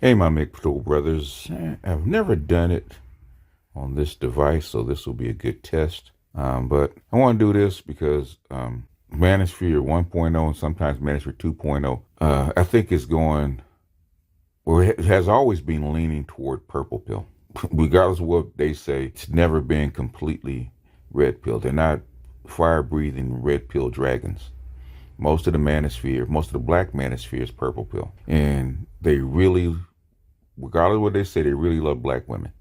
Hey, my McPatrol brothers. I've never done it on this device, so this will be a good test. But I want to do this because Manosphere 1.0 and sometimes Manosphere 2.0, I think is going, well, it has always been leaning toward purple pill. Regardless of what they say, it's never been completely red pill. They're not fire breathing red pill dragons. Most of the manosphere, most of the black manosphere is purple pill. And they really, regardless of what they say, they really love black women.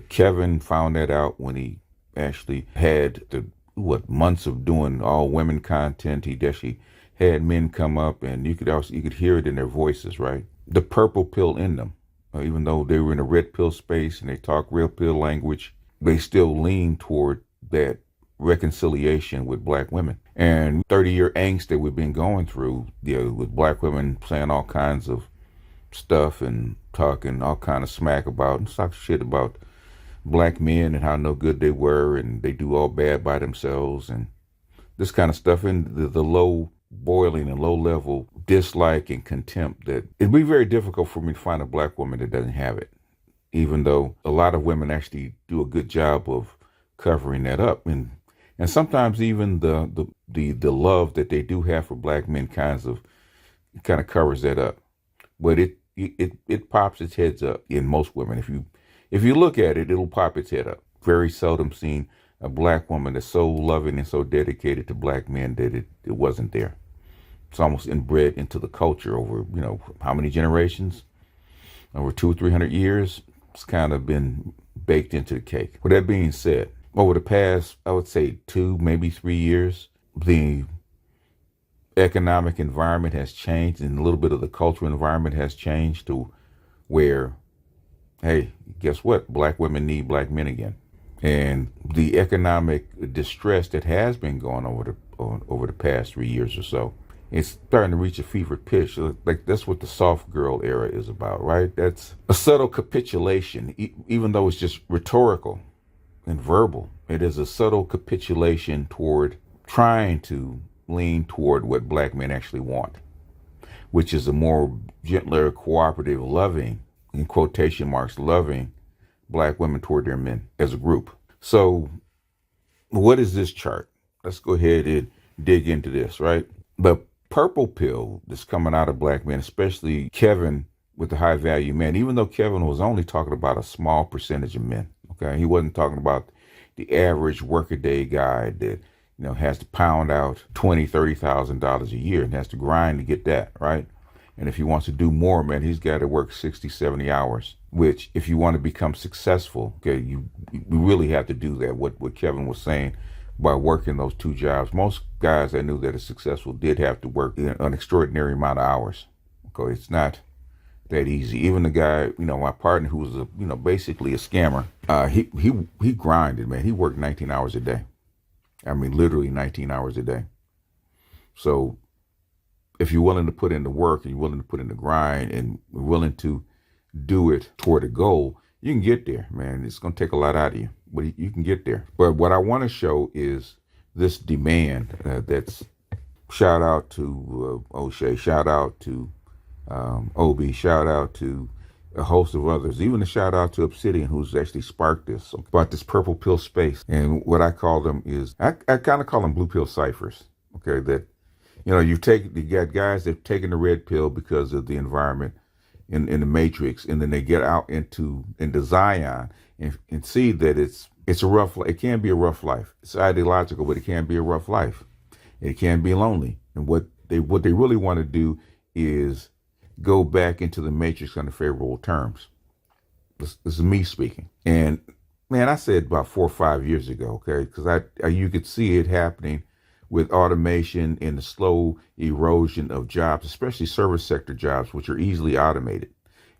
Kevin found that out when he actually had the months of doing all women content. He actually had men come up, and you could hear it in their voices, right? The purple pill in them, even though they were in a red pill space and they talk red pill language, they still lean toward that reconciliation with black women. And 30-year angst that we've been going through, with black women saying all kinds of stuff and talking all kind of smack about and talk shit about black men and how no good they were and they do all bad by themselves and this kind of stuff, and the low boiling and low level dislike and contempt that it'd be very difficult for me to find a black woman that doesn't have it, even though a lot of women actually do a good job of covering that up, and sometimes even the love that they do have for black men kind of covers that up. But it pops its heads up in most women. If you look at it, it'll pop its head up. Very seldom seen a black woman that's so loving and so dedicated to black men that it wasn't there. It's almost inbred into the culture over, how many generations? Over 200 or 300 years. It's kind of been baked into the cake. With that being said, over the past, I would say 2, maybe 3 years, the economic environment has changed and a little bit of the cultural environment has changed to where, hey, guess what? Black women need black men again. And the economic distress that has been going over the past 3 years or so, it's starting to reach a fever pitch. Like that's what the soft girl era is about, right? That's a subtle capitulation, even though it's just rhetorical and verbal. It is a subtle capitulation toward trying to lean toward what black men actually want, which is a more gentler, cooperative, loving, in quotation marks, loving black women toward their men as a group. So what is this chart? Let's go ahead and dig into this, right? The purple pill that's coming out of black men, especially Kevin with the high value men, even though Kevin was only talking about a small percentage of men, okay? He wasn't talking about the average workaday guy that has to pound out $20,000, $30,000 a year and has to grind to get that, right? And if he wants to do more, man, he's got to work 60, 70 hours, which if you want to become successful, okay, you really have to do that. What Kevin was saying by working those 2 jobs. Most guys I knew that are successful did have to work an extraordinary amount of hours. Okay, it's not that easy. Even the guy, my partner who was basically a scammer, he grinded, man. He worked 19 hours a day. I mean, literally 19 hours a day. So if you're willing to put in the work and you're willing to put in the grind and willing to do it toward a goal, you can get there, man. It's going to take a lot out of you, but you can get there. But what I want to show is this demand that's shout out to O'Shea, shout out to Obi, shout out to a host of others, even a shout out to Obsidian, who's actually sparked this about this purple pill space. And what I call them is, I kind of call them blue pill ciphers. Okay, that you got guys that have taken the red pill because of the environment in the matrix, and then they get out into Zion and see that it's a rough. It can be a rough life. It's ideological, but it can be a rough life. It can be lonely, and what they really want to do is go back into the matrix under favorable terms. This is me speaking. And man, I said about 4 or 5 years ago, okay, because you could see it happening with automation and the slow erosion of jobs, especially service sector jobs, which are easily automated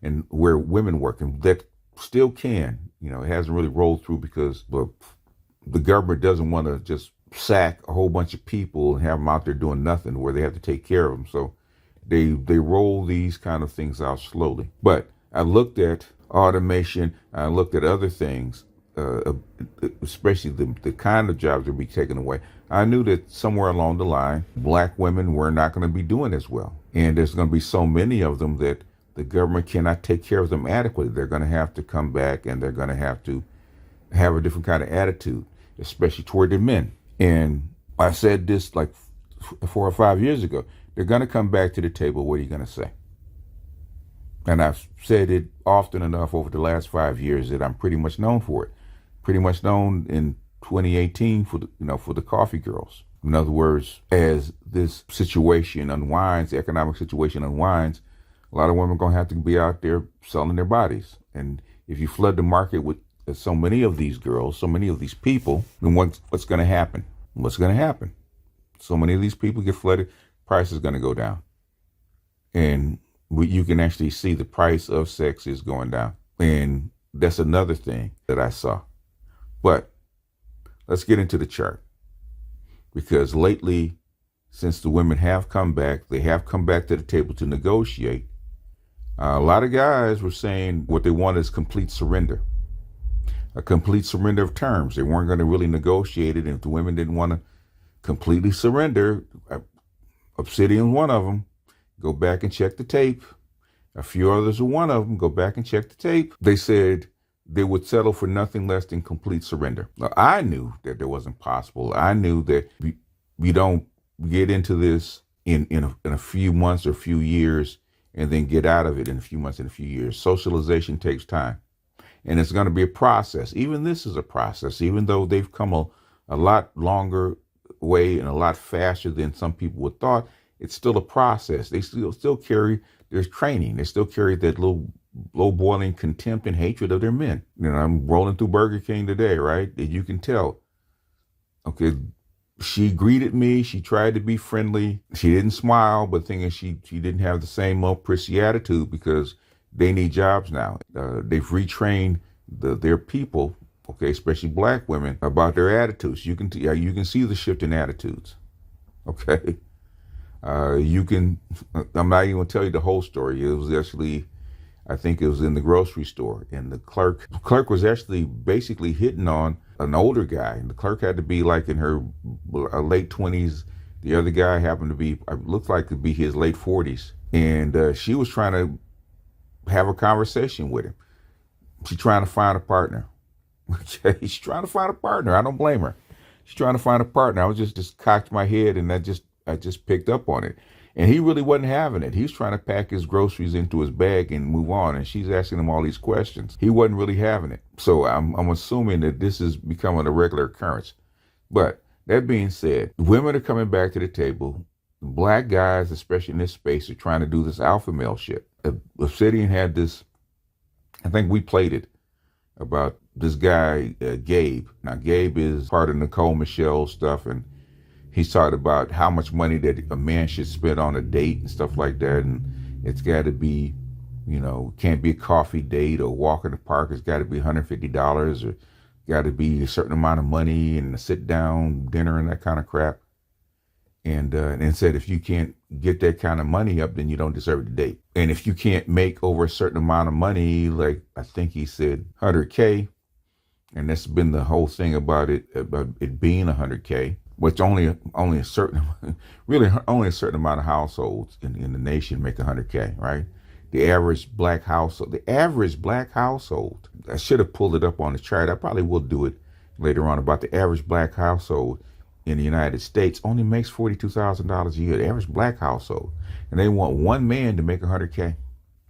and where women work, and that still can, it hasn't really rolled through because the government doesn't want to just sack a whole bunch of people and have them out there doing nothing where they have to take care of them. So they roll these kind of things out slowly. But I looked at automation, I looked at other things, especially the kind of jobs that will be taken away. I knew that somewhere along the line, black women were not going to be doing as well. And there's going to be so many of them that the government cannot take care of them adequately. They're going to have to come back, and they're going to have a different kind of attitude, especially toward the men. And I said this like 4 or 5 years ago. They're going to come back to the table. What are you going to say? And I've said it often enough over the last 5 years that I'm pretty much known for it. Pretty much known in 2018 for the coffee girls. In other words, as this situation unwinds, the economic situation unwinds, a lot of women are going to have to be out there selling their bodies. And if you flood the market with so many of these girls, so many of these people, then what's going to happen? What's going to happen? So many of these people get flooded, price is going to go down. And you can actually see the price of sex is going down. And that's another thing that I saw. But let's get into the chart. Because lately, since the women have come back, they have come back to the table to negotiate. A lot of guys were saying what they want is complete surrender. A complete surrender of terms. They weren't going to really negotiate it. And if the women didn't want to completely surrender, Obsidian, one of them, go back and check the tape. A few others were one of them, go back and check the tape. They said they would settle for nothing less than complete surrender. Now, I knew that that wasn't possible. I knew that we don't get into this in a few months or a few years and then get out of it in a few months and a few years. Socialization takes time. And it's going to be a process. Even this is a process, even though they've come a lot longer way and a lot faster than some people would thought. It's still a process. They still carry their training. They still carry that low boiling contempt and hatred of their men. I'm rolling through Burger King today, right? And you can tell. Okay, she greeted me. She tried to be friendly. She didn't smile, but the thing is, she didn't have the same old prissy attitude because they need jobs now. They've retrained their people, okay, especially black women, about their attitudes. You can see the shift in attitudes, okay? I'm not even going to tell you the whole story. It was actually, I think it was in the grocery store, and the clerk was actually basically hitting on an older guy. And the clerk had to be like in her late 20s. The other guy happened to be, looked like to be his late 40s. And she was trying to have a conversation with him. She's trying to find a partner. Okay, she's trying to find a partner. I don't blame her. She's trying to find a partner. I was just cocked my head, and I just picked up on it. And he really wasn't having it. He was trying to pack his groceries into his bag and move on. And she's asking him all these questions. He wasn't really having it. So I'm assuming that this is becoming a regular occurrence. But that being said, women are coming back to the table. Black guys, especially in this space, are trying to do this alpha male shit. Obsidian had this, I think we played it, about this guy, Gabe. Now, Gabe is part of Nicole Michelle stuff, and he's talked about how much money that a man should spend on a date and stuff like that. And it's got to be, can't be a coffee date or walk in the park. It's got to be $150 or got to be a certain amount of money and a sit down dinner and that kind of crap. And said if you can't get that kind of money up, then you don't deserve the date. And if you can't make over a certain amount of money, like I think he said 100K, and that's been the whole thing about it being 100K, which only a certain, really only a certain amount of households in the nation make 100K, right? The average black household, I should have pulled it up on the chart. I probably will do it later on about the average black household in the United States only makes $42,000 a year, the average black household. And they want one man to make 100K.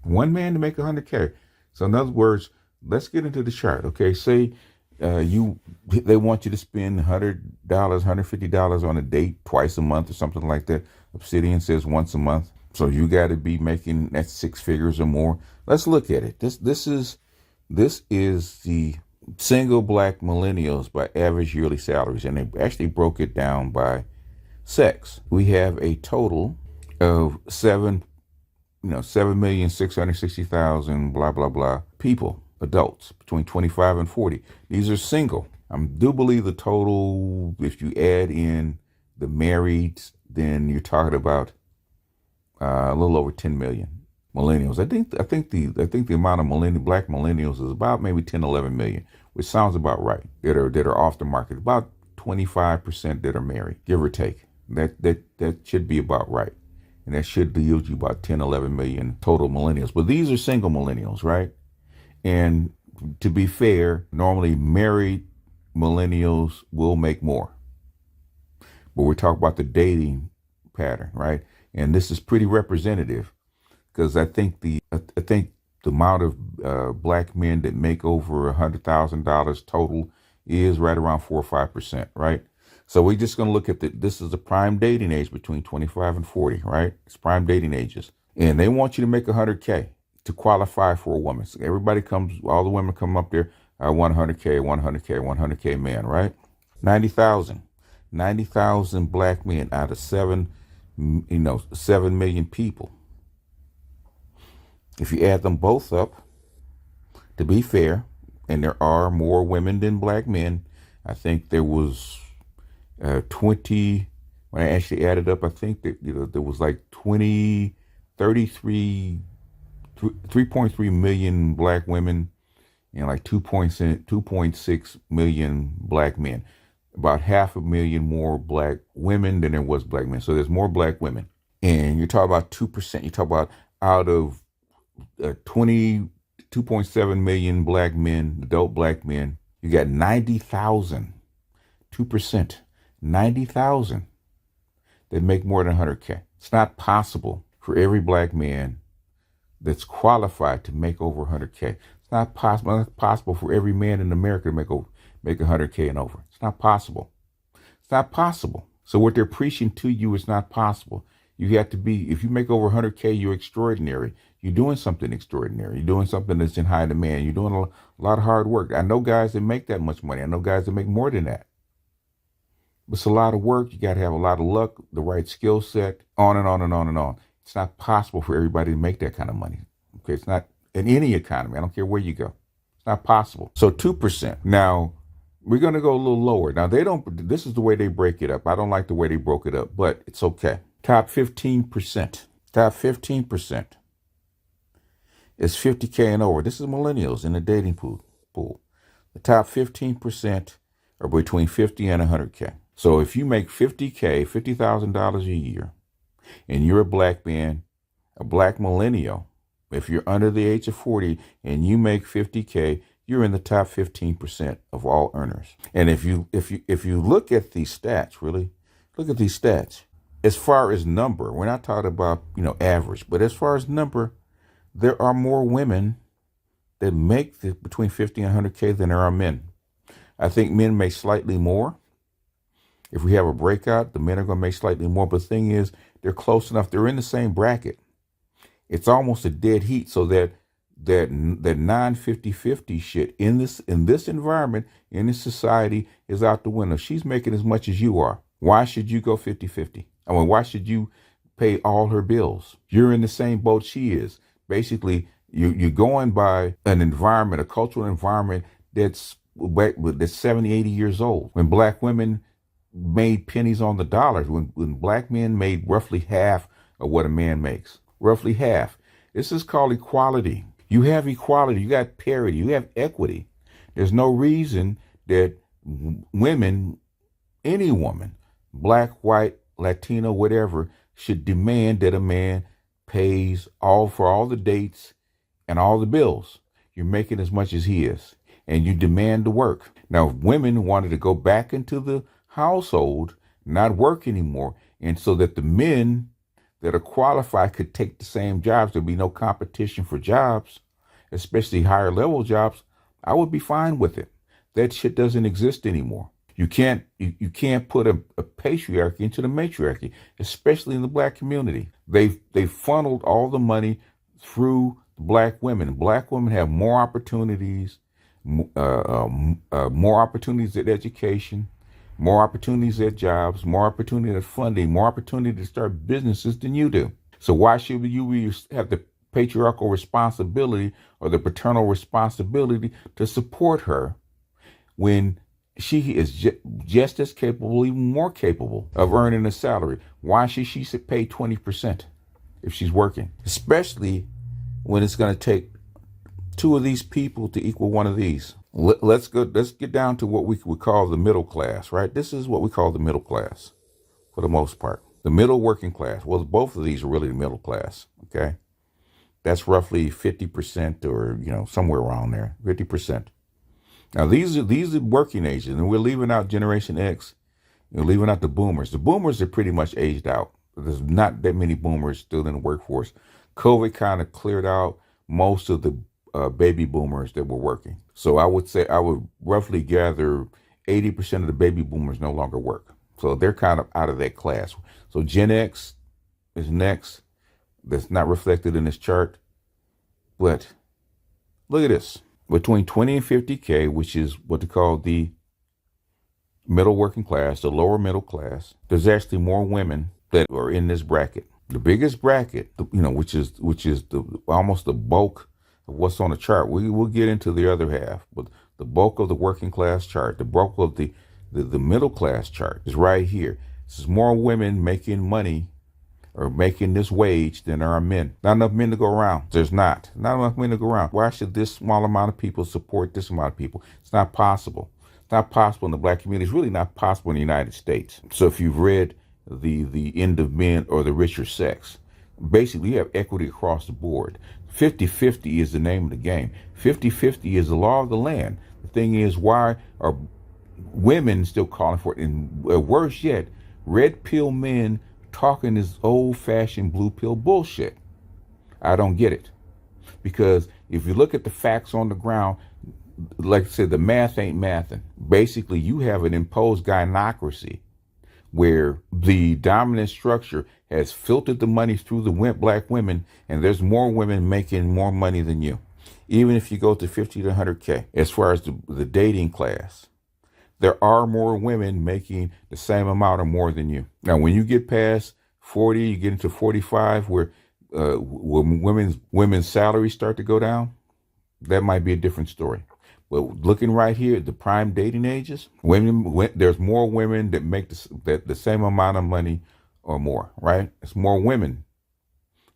One man to make 100K. So in other words, let's get into the chart. Okay, say they want you to spend $100, $150 on a date twice a month or something like that. Obsidian says once a month. So you got to be making that 6 figures or more. Let's look at it. This is the single black millennials by average yearly salaries, and they actually broke it down by sex. We have a total of 7,660,000 blah blah blah people, adults between 25 and 40. These are single. I do believe the total, if you add in the married, then you're talking about a little over 10 million millennials. I think the amount of black millennials is about maybe 10, 11 million, which sounds about right. That are off the market. About 25% that are married, give or take. That should be about right. And that should yield you about 10, 11 million total millennials. But these are single millennials, right? And to be fair, normally married millennials will make more. But we're talking about the dating pattern, right? And this is pretty representative because I think the amount of black men that make over $100,000 total is right around 4 or 5%, right? So we're just going to look at this is the prime dating age between 25 and 40, right? It's prime dating ages. And they want you to make 100K to qualify for a woman. So everybody comes, all the women come up there, I want 100K, 100K, 100K man, right? 90,000 black men out of 7 million people. If you add them both up, to be fair, and there are more women than black men, I think there was 20, when I actually added up, I think that there was like 3.3 million black women and like 2.6 million black men. About 500,000 more black women than there was black men. So there's more black women. And you're talking about 2%. You talk about out of 2.7 million black men, adult black men, you got 90,000, 2%, 90,000 that make more than 100K. It's not possible for every black man that's qualified to make over 100K. It's not possible for every man in America to make 100K and over. It's not possible. It's not possible. So what they're preaching to you is not possible. You have to be, if you make over 100K, you're extraordinary. You're doing something extraordinary. You're doing something that's in high demand. You're doing a lot of hard work. I know guys that make that much money. I know guys that make more than that. But it's a lot of work. You got to have a lot of luck, the right skill set, on and on and on and on. It's not possible for everybody to make that kind of money. Okay, it's not in any economy. I don't care where you go. It's not possible. So 2%. Now, we're going to go a little lower. Now, this is the way they break it up. I don't like the way they broke it up, but it's okay. Top 15%. Top 15% is 50K and over. This is millennials in the dating pool. The top 15% are between 50 and 100K. So if you make 50K, $50,000 a year, and you're a black man, a black millennial, if you're under the age of 40 and you make 50K, you're in the top 15% of all earners. And if you look at these stats, really look at these stats. As far as number, we're not talking about average, but as far as number, there are more women that make between 50 and 100K than there are men. I think men make slightly more. If we have a breakout, the men are going to make slightly more. But the thing is, they're close enough. They're in the same bracket. It's almost a dead heat, so that non-50-50 shit in this environment, in this society, is out the window. She's making as much as you are. Why should you go 50-50? I mean, why should you pay all her bills? You're in the same boat she is. Basically, you're going by an environment, a cultural environment that's 70, 80 years old. When black women made pennies on the dollar, when black men made roughly half of what a man makes. Roughly half. This is called equality. You have equality. You got parity. You have equity. There's no reason that women, any woman, black, white, Latino, whatever, should demand that a man pays for all the dates and all the bills. You're making as much as he is, and you demand the work. Now, if women wanted to go back into the household, not work anymore, and so that the men that are qualified could take the same jobs, there'd be no competition for jobs, especially higher level jobs, I would be fine with it. That shit doesn't exist anymore. You can't put a patriarchy into the matriarchy, especially in the black community. They funneled all the money through black women. Black women have more opportunities, more opportunities at education, more opportunities at jobs, more opportunity at funding, more opportunity to start businesses than you do. So why should you have the patriarchal responsibility or the paternal responsibility to support her when she is just as capable, even more capable of earning a salary? Why should she pay 20% if she's working? Especially when it's going to take two of these people to equal one of these. Let's get down to what we would call the middle class, right? This is what we call the middle class for the most part. The middle working class. Well, both of these are really the middle class. Okay. That's roughly 50% or, somewhere around there, 50%. Now, these are working ages, and we're leaving out Generation X. You're leaving out the boomers. The boomers are pretty much aged out. There's not that many boomers still in the workforce. COVID kind of cleared out most of the baby boomers that were working. So I would say I would roughly gather 80% of the baby boomers no longer work. So they're kind of out of that class. So Gen X is next. That's not reflected in this chart. But look at this. Between 20 and 50K, which is what they call the middle working class, the lower middle class, there's actually more women that are in this bracket. The biggest bracket, which is almost the bulk of what's on the chart. We'll get into the other half, but the bulk of the working class chart, the bulk of the middle class chart is right here. This is more women making money or making this wage than there are men. Not enough men to go around. There's not enough men to go around. Why should this small amount of people support this amount of people? It's not possible. It's not possible in the black community. It's really not possible in the United States. So if you've read the End of Men or The Richer Sex, basically you have equity across the board. 50-50 is the name of the game. 50-50 is the law of the land. The thing is, why are women still calling for it? And worse yet, red pill men talking this old-fashioned blue pill bullshit. I don't get it. Because if you look at the facts on the ground, like I said, the math ain't mathing. Basically, you have an imposed gynocracy where the dominant structure has filtered the money through the black women, and there's more women making more money than you. Even if you go to 50 to 100K, as far as the dating class, there are more women making the same amount or more than you. Now, when you get past 40, you get into 45, where women's salaries start to go down, that might be a different story. But looking right here at the prime dating ages, there's more women that make the same amount of money or more, right? It's more women.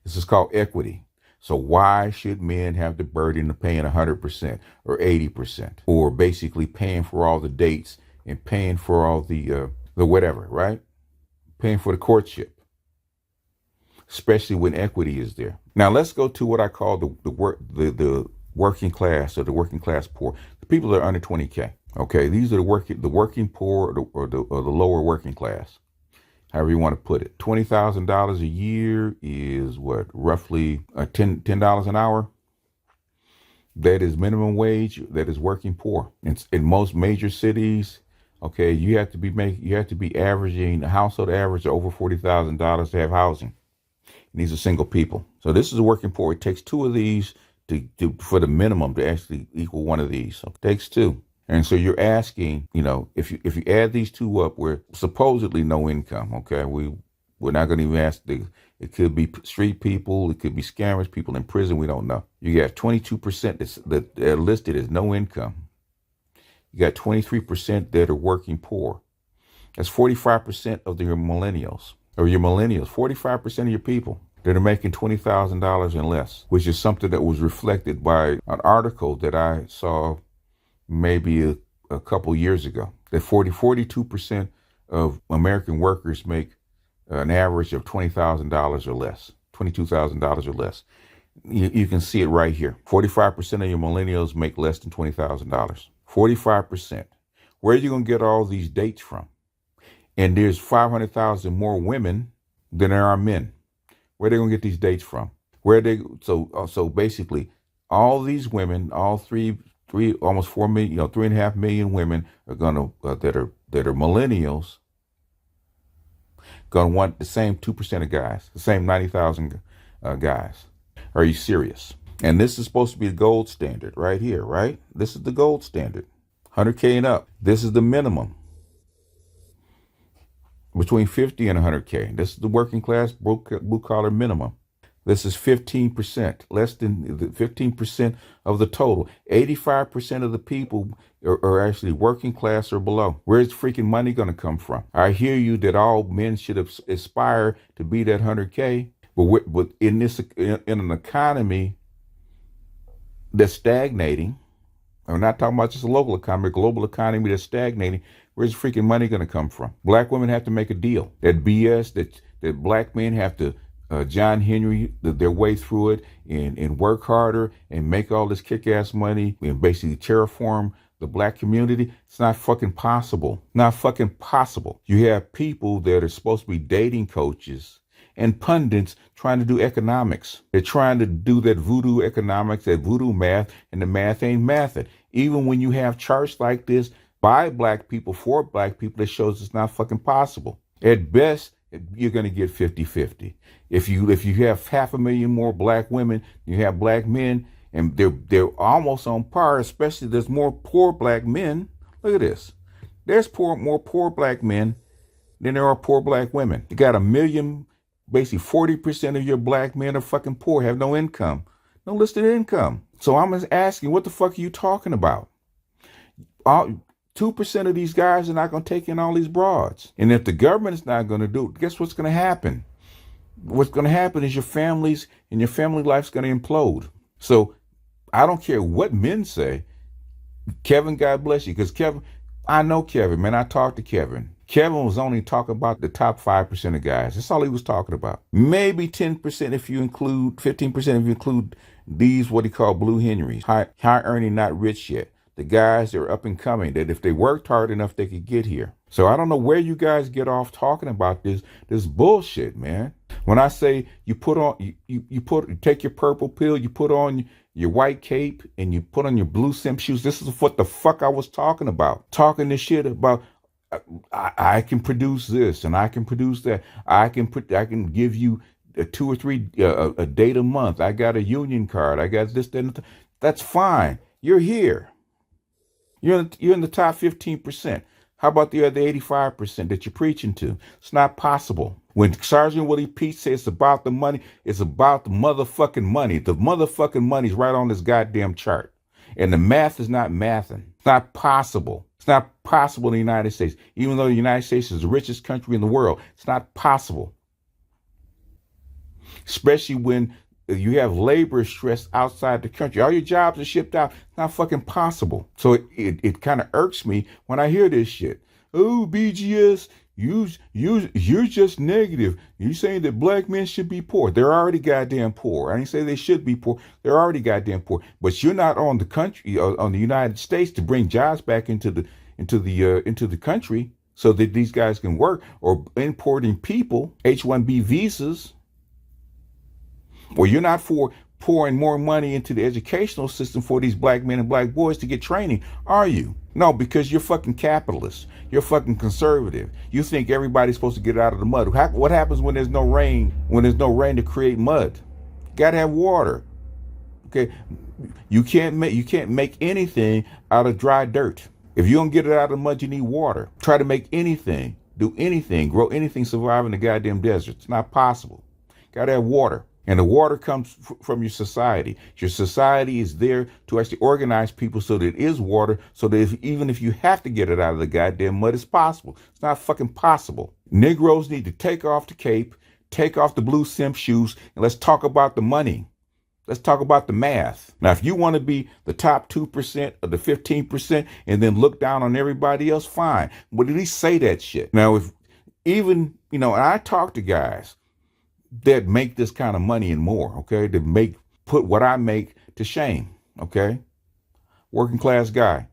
This is called equity. So why should men have the burden of paying 100% or 80%, or basically paying for all the dates and paying for all the whatever, right? Paying for the courtship, especially when equity is there. Now let's go to what I call the working class, or the working class poor, the people that are under 20K. Okay, these are the working poor, or the lower working class, however you want to put it. $20,000 a year is what, roughly $10 an hour. That is minimum wage. That is working poor. In most major cities, okay, you have to be averaging a household average of over $40,000 to have housing. And these are single people. So this is a working poor. It takes two of these for the minimum to actually equal one of these. So it takes two. And so you're asking, if you add these two up, we're supposedly no income. Okay, we're not going to even ask it could be street people, it could be scammers, people in prison. We don't know. You got 22% that are listed as no income. You got 23% that are working poor. That's 45% of your millennials. 45% of your people that are making $20,000 and less, which is something that was reflected by an article that I saw maybe a couple years ago, that 42% of American workers make an average of $20,000 or less, $22,000 or less. You can see it right here. 45% of your millennials make less than $20,000. 45%. Where are you going to get all these dates from? And there's 500,000 more women than there are men. Where are they going to get these dates from? So basically, all these women, all almost 4 million, 3.5 million women are gonna that are millennials, gonna want the same 2% of guys, the same 90,000 guys. Are you serious? And this is supposed to be the gold standard right here, right? This is the gold standard, 100K and up. This is the minimum. Between 50 and 100K. This is the working class blue collar minimum. This is 15%, less than 15% of the total. 85% of the people are actually working class or below. Where's freaking money going to come from? I hear you that all men should aspire to be that 100K, but in an economy that's stagnating, I'm not talking about just a local economy, a global economy that's stagnating. Where's freaking money going to come from? Black women have to make a deal. That BS that that black men have to John Henry their way through it and work harder and make all this kick-ass money and basically terraform the black community? It's not fucking possible. Not fucking possible. You have people that are supposed to be dating coaches and pundits trying to do economics. They're trying to do that voodoo economics, that voodoo math, and the math ain't mathing. Even when you have charts like this by black people, for black people, it shows it's not fucking possible. At best, you're going to get 50-50. If you have 500,000 more black women, you have black men, and they're almost on par, especially there's more poor black men. Look at this. There's more poor black men than there are poor black women. You got 1 million, basically 40% of your black men are fucking poor, have no income, no listed income. So I'm just asking, what the fuck are you talking about? 2% of these guys are not going to take in all these broads. And if the government is not going to do it, guess what's going to happen? What's going to happen is your families and your family life's going to implode. So I don't care what men say. Kevin, God bless you. Because Kevin, I know Kevin, man. I talked to Kevin. Kevin was only talking about the top 5% of guys. That's all he was talking about. Maybe 10% if you include, 15% if you include these, what he called blue Henrys. High earning, not rich yet. The guys that are up and coming, that if they worked hard enough, they could get here. So I don't know where you guys get off talking about this bullshit, man. When I say you put on, you take your purple pill, you put on your white cape, and you put on your blue simp shoes. This is what the fuck I was talking about. Talking this shit about, I can produce this and I can produce that. I can give you 2 or 3 a date a month. I got a union card. I got this, that, and that's fine. You're here. You're in the top 15%. How about the other 85% that you're preaching to? It's not possible. When Sergeant Willie Pete says it's about the money, it's about the motherfucking money. The motherfucking money's right on this goddamn chart. And the math is not mathing. It's not possible. It's not possible in the United States. Even though the United States is the richest country in the world, it's not possible. Especially when you have labor stress outside the country. All your jobs are shipped out. It's not fucking possible. So it kind of irks me when I hear this shit. Oh, BGS, you're just negative. You're saying that black men should be poor. They're already goddamn poor. I didn't say they should be poor. They're already goddamn poor. But you're not on the country, on the United States, to bring jobs back into the country so that these guys can work, or importing people, H-1B visas. Or you're not for pouring more money into the educational system for these black men and black boys to get training, are you? No, because you're fucking capitalist. You're fucking conservative. You think everybody's supposed to get out of the mud. What happens when there's no rain? When there's no rain to create mud? Gotta have water. Okay, you can't make anything out of dry dirt. If you don't get it out of the mud, you need water. Try to make anything, do anything, grow anything, survive in the goddamn desert. It's not possible. Gotta have water. And the water comes from your society. Your society is there to actually organize people so that it is water, so that even if you have to get it out of the goddamn mud, it's possible. It's not fucking possible. Negroes need to take off the cape, take off the blue simp shoes, and let's talk about the money. Let's talk about the math. Now, if you want to be the top 2% or the 15% and then look down on everybody else, fine. But at least say that shit. Now, if even, and I talk to guys that make this kind of money and more, okay, that put what I make to shame, okay, working class guy,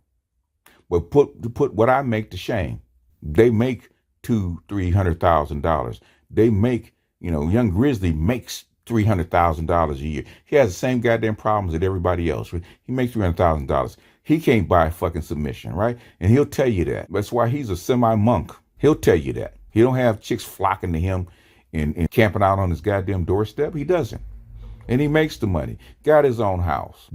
but put what I make to shame. They make $200,000-$300,000. They make, young Grizzly makes $300,000 a year. He has the same goddamn problems that everybody else. Right? He makes $300,000. He can't buy a fucking submission, right? And he'll tell you that. That's why he's a semi-monk. He'll tell you that. He don't have chicks flocking to him and camping out on his goddamn doorstep. He doesn't. And he makes the money. Got his own house.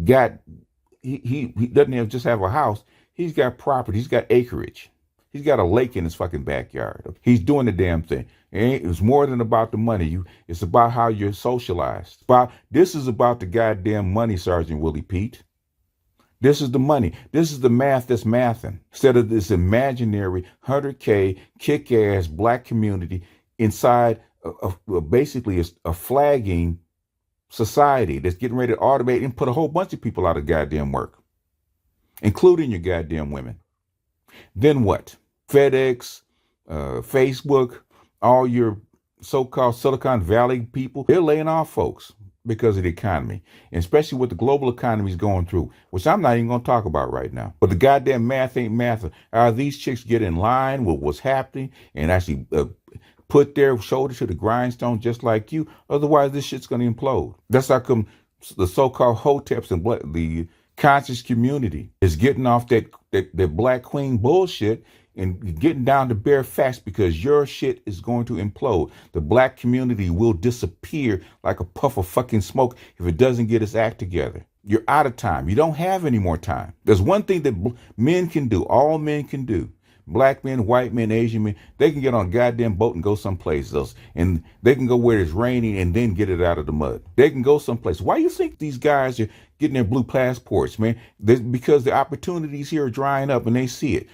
He doesn't just have a house. He's got property. He's got acreage. He's got a lake in his fucking backyard. He's doing the damn thing. It's more than about the money. It's about how you're socialized. This is about the goddamn money, Sergeant Willie Pete. This is the money. This is the math that's mathing. Instead of this imaginary 100K kick-ass black community inside basically a flagging society that's getting ready to automate and put a whole bunch of people out of goddamn work, including your goddamn women. Then what? FedEx, Facebook, all your so-called Silicon Valley people, they're laying off folks because of the economy, and especially what the global economy is going through, which I'm not even going to talk about right now. But the goddamn math ain't math. Are these chicks get in line with what's happening and actually put their shoulder to the grindstone just like you? Otherwise, this shit's going to implode. That's how come the so-called hoteps and the conscious community is getting off that black queen bullshit and getting down to bare facts, because your shit is going to implode. The black community will disappear like a puff of fucking smoke if it doesn't get its act together. You're out of time. You don't have any more time. There's one thing that men can do, all men can do. Black men, white men, Asian men, they can get on a goddamn boat and go someplace else. And they can go where it's raining and then get it out of the mud. They can go someplace. Why do you think these guys are getting their blue passports, man? Because the opportunities here are drying up and they see it.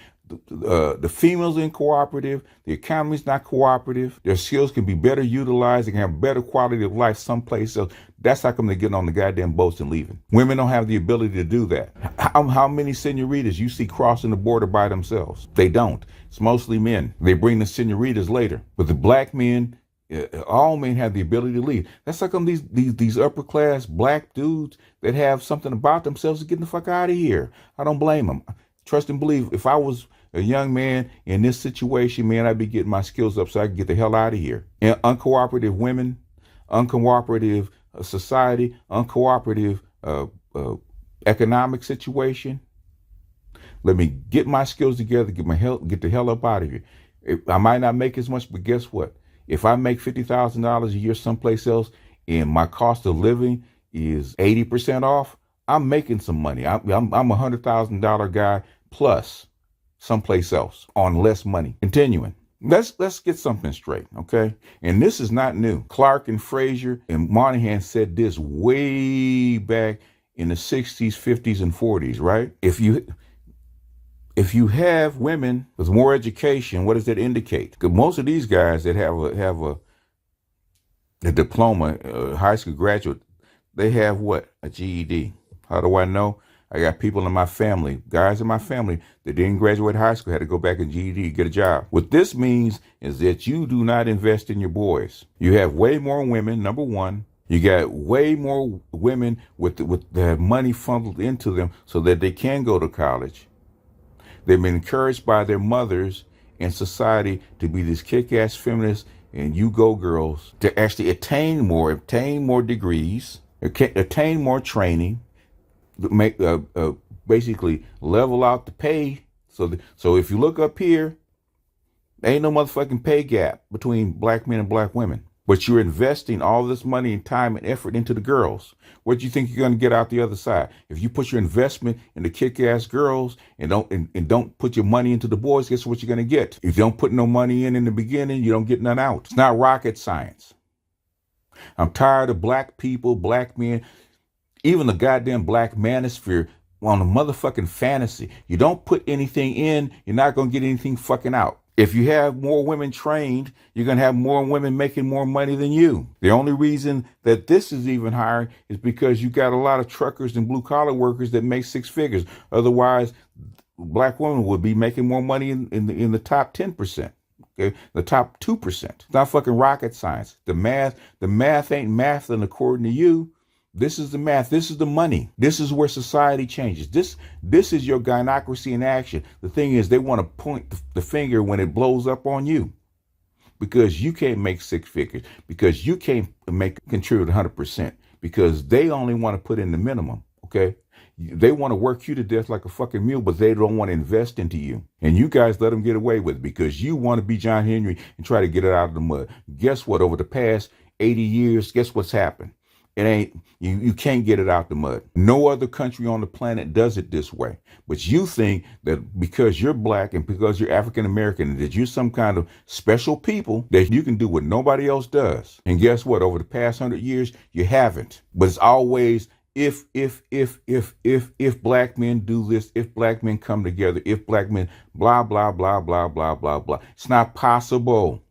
The females ain't cooperative. The economy's not cooperative. Their skills can be better utilized. They can have better quality of life someplace else. That's how come they're getting on the goddamn boats and leaving. Women don't have the ability to do that. How many senoritas you see crossing the border by themselves? They don't. It's mostly men. They bring the senoritas later. But the black men, all men have the ability to leave. That's how come these upper class black dudes that have something about themselves are getting the fuck out of here. I don't blame them. Trust and believe, if I was a young man in this situation, man, I'd be getting my skills up so I can get the hell out of here. And uncooperative women, uncooperative society, uncooperative economic situation. Let me get my skills together, get the hell up out of here. I might not make as much, but guess what? If I make $50,000 a year someplace else and my cost of living is 80% off, I'm making some money. I'm a $100,000 guy plus someplace else on less money. Continuing. Let's get something straight, okay? And this is not new. Clark and Frazier and Moynihan said this way back in the 60s, 50s, and 40s, right? If you have women with more education, what does that indicate? Because most of these guys that have a diploma, high school graduate, they have what? A GED. How do I know? I got people in my family, guys in my family that didn't graduate high school, had to go back and GED, get a job. What this means is that you do not invest in your boys. You have way more women, number one. You got way more women with the money funneled into them so that they can go to college. They've been encouraged by their mothers and society to be these kick-ass feminists and you go girls to actually attain more degrees, attain more training, make basically level out the pay. So if you look up here, there ain't no motherfucking pay gap between black men and black women. But you're investing all this money and time and effort into the girls. What do you think you're going to get out the other side? If you put your investment in the kick-ass girls and don't put your money into the boys, guess what you're going to get? If you don't put no money in the beginning, you don't get none out. It's not rocket science. I'm tired of black people, black men, even the goddamn black manosphere on a motherfucking fantasy. You don't put anything in, you're not going to get anything fucking out. If you have more women trained, you're going to have more women making more money than you. The only reason that this is even higher is because you got a lot of truckers and blue collar workers that make six figures. Otherwise, black women would be making more money in the top 10%. Okay, the top 2%. It's not fucking rocket science. The math ain't math, and according to you, this is the math. This is the money. This is where society changes. This is your gynocracy in action. The thing is, they want to point the finger when it blows up on you because you can't make six figures, because you can't contribute 100%, because they only want to put in the minimum. Okay, they want to work you to death like a fucking mule, but they don't want to invest into you. And you guys let them get away with it because you want to be John Henry and try to get it out of the mud. Guess what? Over the past 80 years, guess what's happened? It ain't, you can't get it out the mud. No other country on the planet does it this way. But you think that because you're black and because you're African American, that you're some kind of special people, that you can do what nobody else does. And guess what? Over the past 100 years, you haven't. But it's always if black men do this, if black men come together, if black men blah, blah, blah, blah, blah, blah, blah. It's not possible.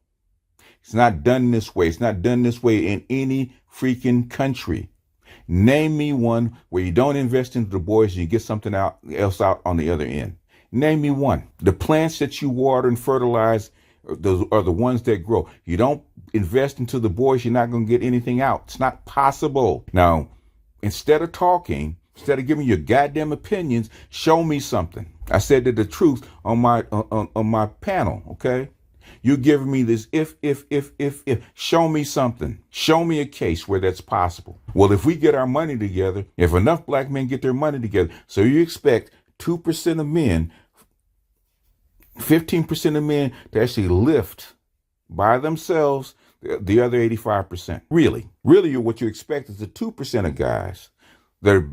It's not done this way. It's not done this way in any freaking country. Name me one where you don't invest into the boys and you get something else out on the other end. Name me one. The plants that you water and fertilize are the ones that grow. You don't invest into the boys, you're not going to get anything out. It's not possible. Now, instead of talking, instead of giving your goddamn opinions, show me something. I said that the truth on my panel, okay? You're giving me this if. Show me something. Show me a case where that's possible. Well, if we get our money together, if enough black men get their money together, so you expect 2% of men, 15% of men to actually lift by themselves the other 85%. Really, what you expect is the 2% of guys that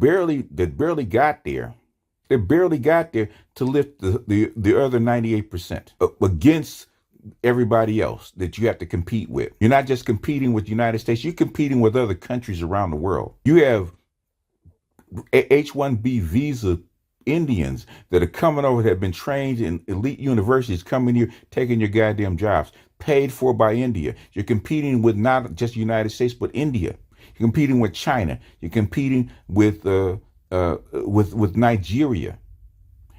barely got there. They barely got there to lift the other 98% against everybody else that you have to compete with. You're not just competing with the United States, you're competing with other countries around the world. You have H-1B visa Indians that are coming over, that have been trained in elite universities, coming here, taking your goddamn jobs, paid for by India. You're competing with not just the United States, but India. You're competing with China. You're competing with Nigeria.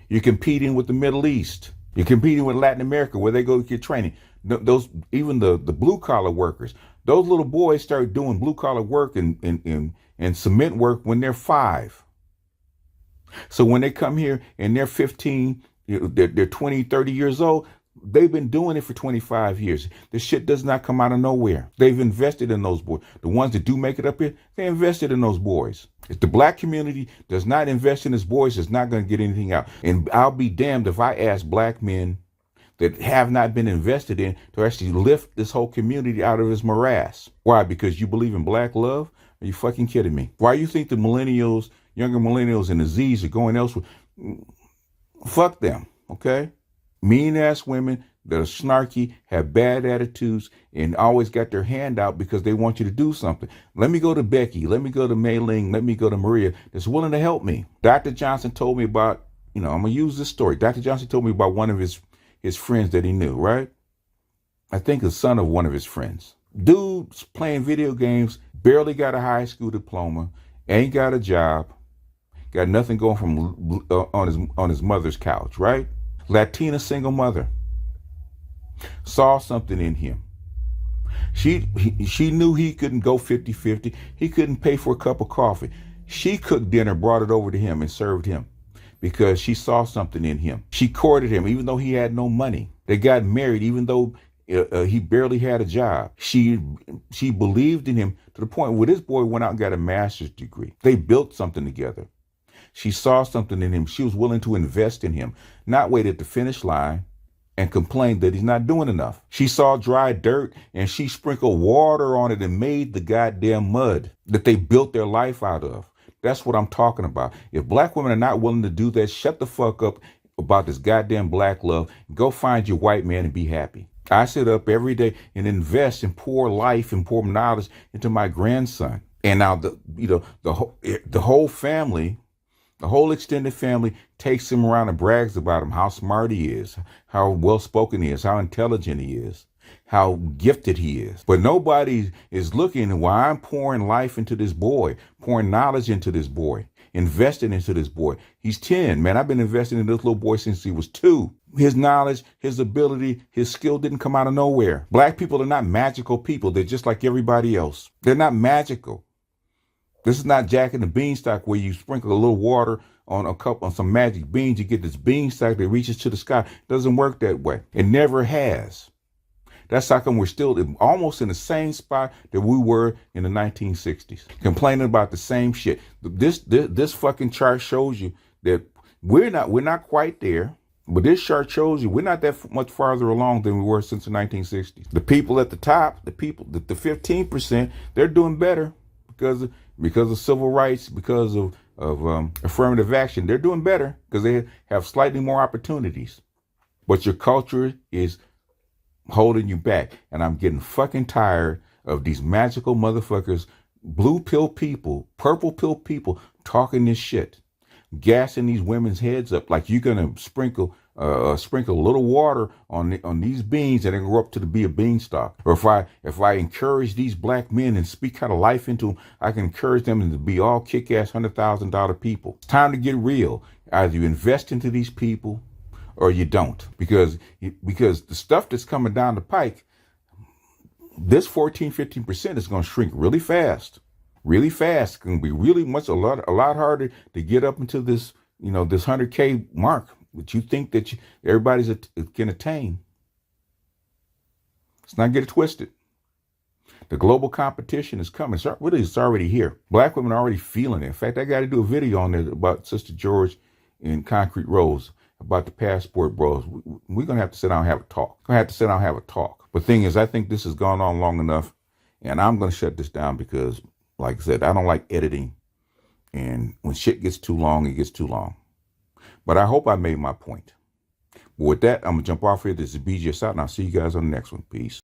You're competing with the Middle East. You're competing with Latin America, where they go get training. Those, even the blue collar workers, those little boys start doing blue collar work and cement work when they're 5. So when they come here and they're 15, they're 20, 30 years old, they've been doing it for 25 years. This shit does not come out of nowhere. They've invested in those boys. The ones that do make it up here, they invested in those boys. If the black community does not invest in its boys, it's not going to get anything out. And I'll be damned if I ask black men that have not been invested in to actually lift this whole community out of its morass. Why? Because you believe in black love? Are you fucking kidding me? Why you think the millennials, younger millennials and the Z's are going elsewhere? Fuck them, okay? Mean ass women that are snarky, have bad attitudes, and always got their hand out because they want you to do something. Let me go to Becky. Let me go to Mei Ling. Let me go to Maria that's willing to help me. Dr. Johnson told me about, I'm going to use this story. Dr. Johnson told me about one of his friends that he knew, right? I think the son of one of his friends. Dude's playing video games, barely got a high school diploma, ain't got a job, got nothing going from on his mother's couch, right? Latina single mother. Saw something in him. She knew he couldn't go 50-50. He couldn't pay for a cup of coffee. She cooked dinner, brought it over to him and served him because she saw something in him. She courted him even though he had no money. They got married even though he barely had a job. She believed in him to the point where this boy went out and got a master's degree. They built something together. She saw something in him. She was willing to invest in him, not wait at the finish line and complain that he's not doing enough. She saw dry dirt and she sprinkled water on it and made the goddamn mud that they built their life out of. That's what I'm talking about. If black women are not willing to do that, shut the fuck up about this goddamn black love. Go find your white man and be happy. I sit up every day and invest and pour life and pour knowledge into my grandson. And now the whole family, the whole extended family takes him around and brags about him, how smart he is, how well-spoken he is, how intelligent he is, how gifted he is. But nobody is looking why I'm pouring life into this boy, pouring knowledge into this boy, investing into this boy. He's 10, man. I've been investing in this little boy since he was 2. His knowledge, his ability, his skill didn't come out of nowhere. Black people are not magical people. They're just like everybody else. They're not magical. This is not Jack and the Beanstalk where you sprinkle a little water on some magic beans. You get this beanstalk that reaches to the sky. It doesn't work that way. It never has. That's how come we're still almost in the same spot that we were in the 1960s, complaining about the same shit. This fucking chart shows you that we're not quite there. But this chart shows you we're not that much farther along than we were since the 1960s. The people at the top, the 15%, they're doing better because of civil rights, because of affirmative action. They're doing better because they have slightly more opportunities. But your culture is holding you back. And I'm getting fucking tired of these magical motherfuckers, blue pill people, purple pill people talking this shit, gassing these women's heads up like you're gonna sprinkle a little water on these beans and they grow up to be a beanstalk. Or if I encourage these black men and speak kind of life into them, I can encourage them to be all kick-ass $100,000 people. It's time to get real. Either you invest into these people or you don't, because the stuff that's coming down the pike, This 14, 15% is going to shrink really fast. Really fast. It's going to be really a lot harder to get up into this, this 100K mark that you think that everybody's can attain. Let's not get it twisted. The global competition is coming. It's already here. Black women are already feeling it. In fact, I got to do a video on it about Sister George in Concrete Rose, about the passport bros. We're going to have to sit down and have a talk. But thing is, I think this has gone on long enough, and I'm going to shut this down because, like I said, I don't like editing. And when shit gets too long, it gets too long. But I hope I made my point. With that, I'm going to jump off here. This is BGS out, and I'll see you guys on the next one. Peace.